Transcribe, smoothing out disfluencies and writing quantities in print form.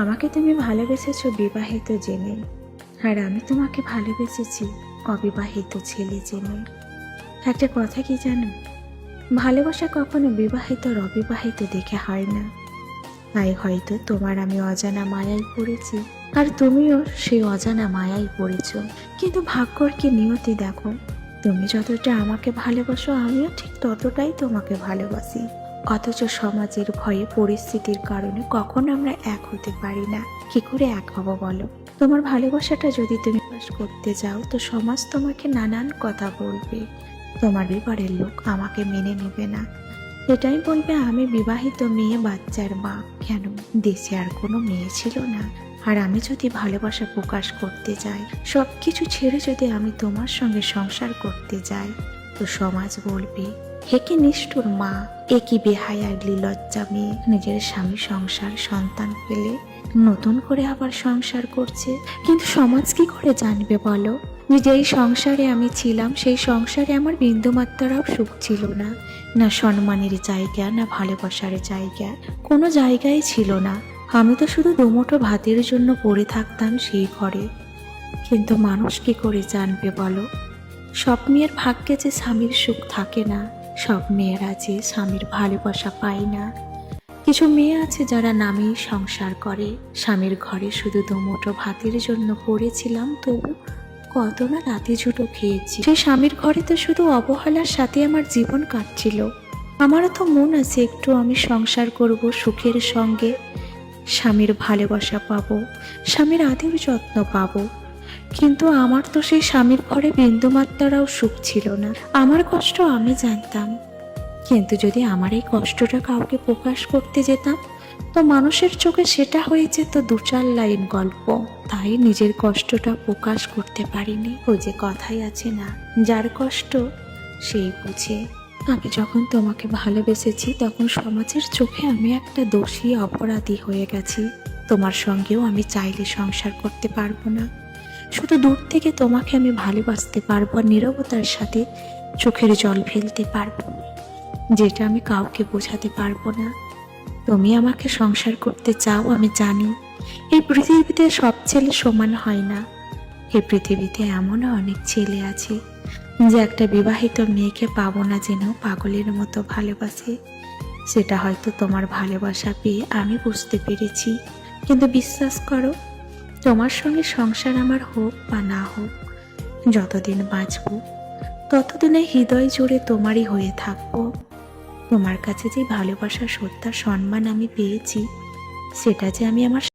আমাকে তুমি ভালোবেসেছো বিবাহিত জেনে, আর আমি তোমাকে ভালোবেসেছি অবিবাহিত ছেলে জেনে। একটা কথা কি জানো, ভালোবাসা কখনো বিবাহিত আর অবিবাহিত দেখে হয় না। তাই হয়তো তোমার আমি অজানা মায়ায় পড়েছি, আর তুমিও সেই অজানা মায়ায় পড়েছ। কিন্তু ভাগ্যর কি নিয়তি দেখো, তুমি যতটা আমাকে ভালোবাসো আমিও ঠিক ততটাই তোমাকে ভালোবাসি। অথচ সমাজের ভয়ে, পরিস্থিতির কারণে কখনো আমরা এক হতে পারি না। কি করে এক হব বলো? তোমার ভালোবাসাটা যদি তুমি প্রকাশ করতে যাও তো সমাজ তোমাকে নানান কথা বলবে। তোমার বিবাহের লোক আমাকে মেনে নেবে না, এটাই বলবে আমি বিবাহিত মেয়ে, বাচ্চার মা। কেন, দেশে আর কোনো মেয়ে ছিল না? আর আমি যদি ভালোবাসা প্রকাশ করতে যাই, সবকিছু ছেড়ে যদি আমি তোমার সঙ্গে সংসার করতে যাই, তো সমাজ বলবে হে কি নিষ্ঠুর মা, এ কি বেহায়া লজ্জা মেয়ে, নিজের স্বামী সংসার সন্তান পেলে নতুন করে আবার সংসার করছে। কিন্তু সমাজ কি করে জানবে বলো, যেই সংসারে আমি ছিলাম সেই সংসারে আমার বিন্দুমাত্রাও সুখ ছিল না, না সম্মানের জায়গা, না ভালোবাসার জায়গা, কোনো জায়গায় ছিল না। আমি তো শুধু দুমুঠো ভাতের জন্য পড়ে থাকতাম সেই ঘরে। কিন্তু মানুষ কি করে জানবে বলো, সব মেয়ের ভাগ্যে যে স্বামীর সুখ থাকে না, সব মেয়েরা যে স্বামীর ভালোবাসা পায় না। কিছু মেয়ে আছে যারা নামেই সংসার করে, স্বামীর ঘরে শুধু দুমুঠো ভাতের জন্য পড়েছিলাম, তবু কত না রাতে ঝুটো খেয়েছি। সেই স্বামীর ঘরে তো শুধু অবহেলার সাথে আমার জীবন কাটছিল। আমারও তো মন আছে একটু আমি সংসার করব সুখের সঙ্গে, স্বামীর ভালোবাসা পাবো, স্বামীর আদর যত্ন পাবো। কিন্তু আমার তো সেই স্বামীর ঘরে বিন্দুমাত্রাও সুখ ছিল না। আমার কষ্ট আমি জানতাম, কিন্তু যদি আমার এই কষ্টটা কাউকে প্রকাশ করতে যেতাম তো মানুষের চোখে সেটা হয়ে যেত দু চার লাইন গল্প। তাই নিজের কষ্টটা প্রকাশ করতে পারিনি। ওই যে কথাই আছে না, যার কষ্ট সেই বুঝে। আমি যখন তোমাকে ভালোবেসেছি তখন সমাজের চোখে আমি একটা দোষী অপরাধী হয়ে গেছি। তোমার সঙ্গেও আমি চাইলে সংসার করতে পারবো না, শুধু দূর থেকে তোমাকে আমি ভালোবাসতে পারবো, আর নীরবতার সাথে চোখের জল ফেলতে পারবো, যেটা আমি কাউকে বোঝাতে পারবো না। তুমি আমাকে সংসার করতে চাও আমি জানি। এই পৃথিবীতে সব ছেলে সমান হয় না। এই পৃথিবীতে এমনও অনেক ছেলে আছে যে একটা বিবাহিত মেয়েকে পাবো না জেনেও পাগলের মতো ভালোবাসে। সেটা হয়তো তোমার ভালোবাসা পেয়ে আমি বুঝতে পেরেছি। কিন্তু বিশ্বাস করো, তোমার সঙ্গে সংসার আমার হোক বা না হোক, যতদিন বাঁচবো ততদিনে হৃদয় জুড়ে তোমারই হয়ে থাকবো। তোমার কাছে যে ভালোবাসা, শ্রদ্ধা, সম্মান আমি পেয়েছি, সেটা যে আমি আমার